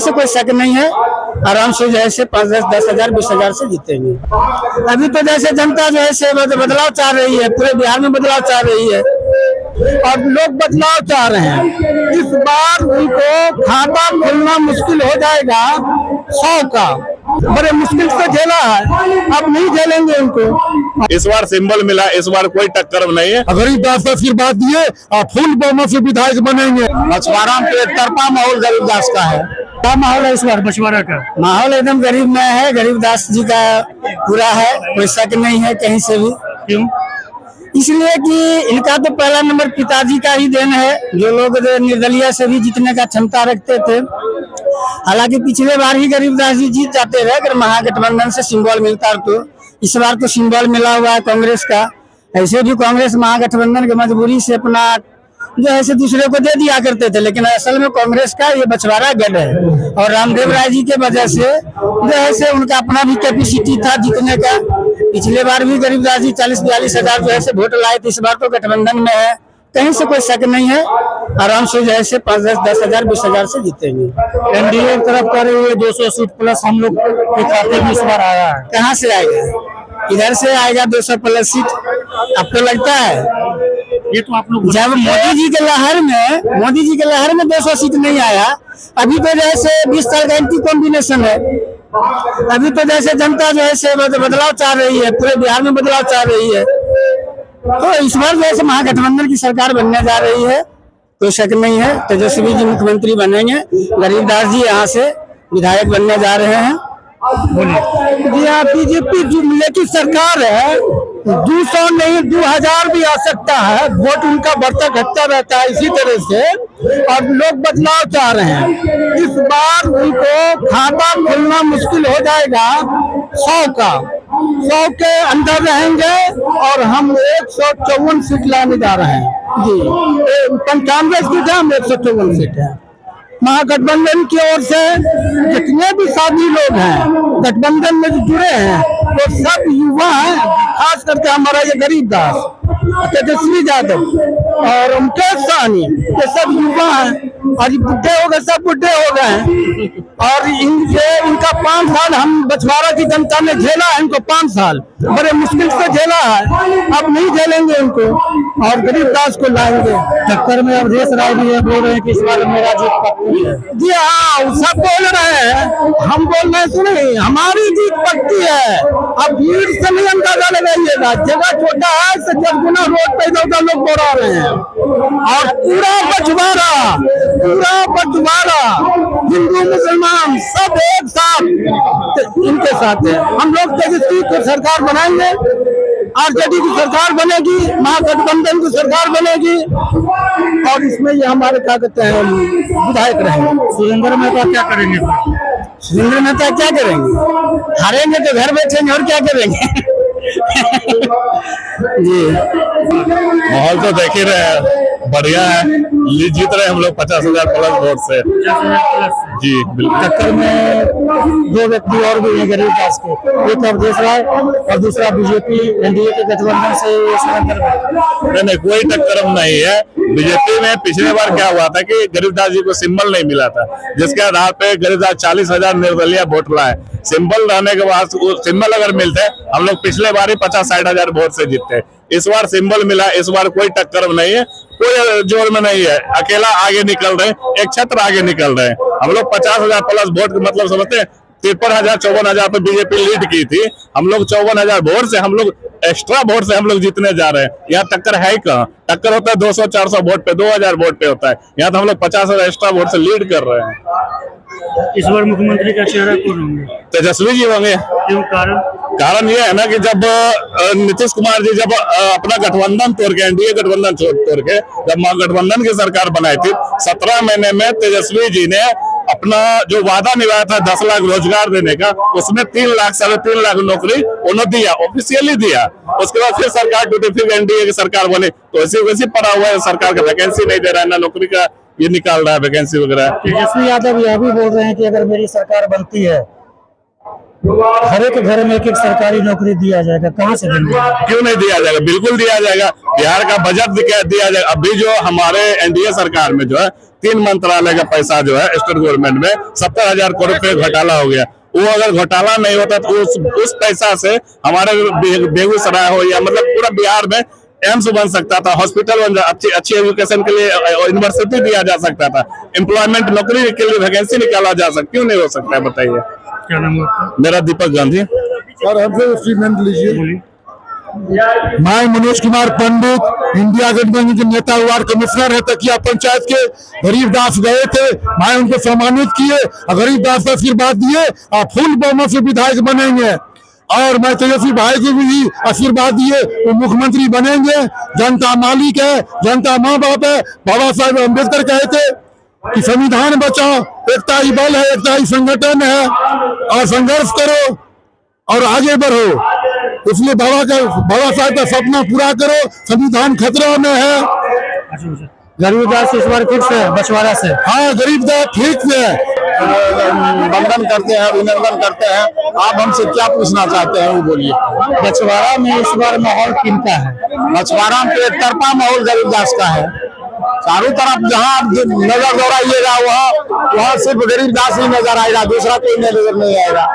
से कोई शक नहीं है। आराम से जैसे 5-10 10 हजार 20 हजार से जीतेंगे। अभी तो जैसे जनता जो है से बदलाव चाह रही है, पूरे बिहार में बदलाव चाह रही है और लोग बदलाव चाह रहे हैं। इस बार उनको खाता खोलना मुश्किल हो जाएगा 100 का, बड़े मुश्किल से झेला है, अब नहीं झेलेंगे उनको। इस बार सिंबल मिला, इस बार कोई टक्कर नहीं है। गरीबदास का फिर बात दिए और फुल बहुमत से विधायक बनेंगे। बछवाड़ा में एक तरफा माहौल गरीबदास का है। क्या माहौल है इस बार बछवाड़ा का? माहौल एकदम गरीब में है, गरीबदास जी का पूरा है, कोई शक नहीं है कहीं से भी। क्यों? इसलिए कि इनका तो पहला नंबर पिताजी का ही देन है, जो लोग निर्दलीय से भी जीतने का क्षमता रखते थे। हालांकि पिछले बार ही गरीबदास जी जीत जाते रहे अगर महागठबंधन से सिंबल मिलता तो। इस बार तो सिंबल मिला हुआ है कांग्रेस का। ऐसे भी कांग्रेस महागठबंधन की मजबूरी से अपना जो है से दूसरे को दे दिया करते थे, लेकिन असल में कांग्रेस का ये बछवाड़ा गढ़ है और रामदेव राय जी के वजह से जो है से उनका अपना भी कैपेसिटी था जीतने का। पिछले बार भी गरीबदास जी 40-42 हजार जो है से वोट लाए थे। इस बार तो गठबंधन में है, कहीं से कोई शक नहीं है। आराम से जो है से 5-10 हजार 20 हजार से जीतेंगे। एनडीए तरफ कर रही है 200 सीट प्लस हम लोग के खाते में इस बार आया है। कहाँ से आएगा? इधर से आएगा 200 प्लस सीट। आपको लगता है? ये तो आप लोग जब मोदी जी के लहर में 200 सीट नहीं आया। अभी तो जैसे 20 साल का एंटी कॉम्बिनेशन है। अभी तो जैसे जनता जो है से बदलाव चाह रही है, पूरे बिहार में बदलाव चाह रही है। तो इस बार जो है महागठबंधन की सरकार बनने जा रही है, कोई शक नहीं है। तेजस्वी जी मुख्यमंत्री बनेंगे, गरीबदास जी यहाँ से विधायक बनने जा रहे हैं। जी हाँ, बीजेपी जुमले की सरकार है, 200 नहीं 2000 भी आ सकता है। वोट उनका बढ़ता घटता रहता है इसी तरह से, और लोग बदलाव चाह रहे हैं। इस बार उनको खाता खोलना मुश्किल हो जाएगा 100 का, 100 के अंदर रहेंगे और हम 154 सीट लाने जा रहे हैं। जी, कांग्रेस की दाम 154 सीट है। महागठबंधन की ओर से जितने भी साथी लोग हैं गठबंधन में जुड़े हैं वो सब युवा हैं, खास करके हमारा ये गरीबदास, तेजस्वी यादव और मुकेश सहनी, ये सब युवा हैं। और बुढ़े हो गए, सब बुढ़े हो गए हैं। और इनका 5 साल हम बछवाड़ा की जनता ने झेला है, इनको 5 साल बड़े मुश्किल से झेला है, अब नहीं झेलेंगे उनको और गरीबदास को लाएंगे। टक्कर में अवधेश राय भी बोल रहे हैं कि इस बार मेरा जीत पक्की है। जी हाँ, सब बोल रहे हैं, हम बोल रहे हैं सुने, हमारी जीत पक्की है। अब भीड़ से नहीं अंदाजा लगाइएगा, जगह छोटा है, 10 गुना रोड पे इधर लोग बोला रहे हैं। और पूरा बछवाड़ा हिंदू मुसलमान सब एक साथ इनके साथ है। हम लोग तेजस्वी को सरकार बनाएंगे, आरजेडी की सरकार बनेगी, महागठबंधन की सरकार बनेगी और इसमें ये हमारे क्या कहते हैं विधायक रहेंगे। सुरेंद्र मेहता क्या करेंगे? सुरेंद्र मेहता क्या करेंगे? हारेंगे तो घर बैठेंगे और क्या करेंगे। जी, माहौल तो देख ही रहे हैं, बढ़िया है। जीत रहे हम लोग 50 हजार प्लस वोट से। जी बिल्कुल। टक्कर में 2 व्यक्ति और भी हैं गरीबदास के, एक अवधेश राय और दूसरा बीजेपी एनडीए के गठबंधन से नहीं, कोई टक्कर नहीं है। बीजेपी में पिछले बार क्या हुआ था कि गरीबदास जी को सिंबल नहीं मिला था, जिसके आधार पे गरीबदास 40 हजार निर्दलीय वोट लाए। सिंबल रहने के बाद सिंबल अगर मिलते हम लोग पिछले बार ही 50-60 हजार वोट से जीतते। इस बार सिंबल मिला, इस बार कोई टक्कर नहीं है, कोई जोर में नहीं है। अकेला आगे निकल रहे, एक छत्र आगे निकल रहे हैं। हम लोग 50 हजार प्लस वोट मतलब समझते हैं। 53,000-54,000 पे बीजेपी लीड की थी, हम लोग 54,000 वोट से, हम लोग एक्स्ट्रा वोट से हम लोग जीतने जा रहे हैं। यहाँ टक्कर है ही कहाँ? टक्कर होता है 200-400 वोट पे, 2000 वोट पे होता है। यहाँ तो हम लोग 50,000 एक्स्ट्रा वोट से लीड कर रहे हैं। इस बार मुख्यमंत्री का चेहरा कौन होंगे? तेजस्वी जी होंगे। क्यों? कारण ये है ना कि जब नीतीश कुमार जी जब अपना गठबंधन तोड़ के, एनडीए गठबंधन तोड़ के जब महागठबंधन की सरकार बनाई थी, 17 महीने में तेजस्वी जी ने अपना जो वादा निभाया था 10 लाख रोजगार देने का, उसमें 3 लाख 3.5 लाख नौकरी उन्होंने दिया, ऑफिशियली दिया। उसके बाद फिर सरकार टूटी, फिर एनडीए की सरकार बनी, तो वैसे पड़ा हुआ है सरकार का वैकेंसी नहीं दे रहा है, ना नौकरी का ये निकाल रहा है वैकेंसी वगैरह। तेजस्वी यादव यह भी बोल रहे हैं कि अगर मेरी सरकार बनती है हर एक घर में एक सरकारी नौकरी दिया जाएगा। कहाँ से देंगे? क्यों नहीं दिया जाएगा? बिल्कुल दिया जाएगा। बिहार का बजट दिया जाएगा। अभी जो हमारे एनडीए सरकार में जो है 3 मंत्रालय का पैसा जो है स्टेट गवर्नमेंट में 70,000 करोड़ रुपए घोटाला हो गया। वो अगर घोटाला नहीं होता तो उस पैसा से हमारे बेगूसराय हो या मतलब पूरा बिहार में एम्स बन सकता था, हॉस्पिटल बन अच्छी एजुकेशन के लिए यूनिवर्सिटी दिया जा सकता था, एम्प्लॉयमेंट नौकरी के लिए वैकेंसी निकाला जा सकता, क्यों नहीं हो सकता है बताइए। क्या नाम है आपका? मेरा दीपक गांधी। और हमसे स्टेटमेंट लीजिए। मैं मनोज कुमार पंडित, इंडिया गठबंधन के नेता वार्ड कमिश्नर है तकिया पंचायत के। गरीबदास गए थे, मैं उनको सम्मानित किए और गरीबदास का आशीर्वाद दिए और फुल बहुमत से विधायक बनेंगे। और मैं तेजस्वी भाई को भी आशीर्वाद दिए, वो मुख्यमंत्री बनेंगे। जनता मालिक है, जनता माँ बाप है। बाबा साहेब अम्बेडकर कहे थे कि संविधान बचाओ, एकता ही बल है, एकता ही संगठन है और संघर्ष करो और आगे बढ़ो। इसलिए बाबा साहब का सपना पूरा करो। संविधान खतरा में है। गरीबदास इस बार फिर से बछवाड़ा से। हाँ, गरीबदास ठीक से वंदन करते हैं, अभिनंदन करते हैं। आप हमसे क्या पूछना चाहते हैं वो बोलिए। बछवाड़ा में इस बार माहौल किनका है? मछुआरा में एक तरफा माहौल गरीबदास का है। चारों तरफ जहाँ नजर दौड़ाइएगा वहाँ सिर्फ गरीबदास ही नजर आएगा, दूसरा कोई नजर नहीं आएगा।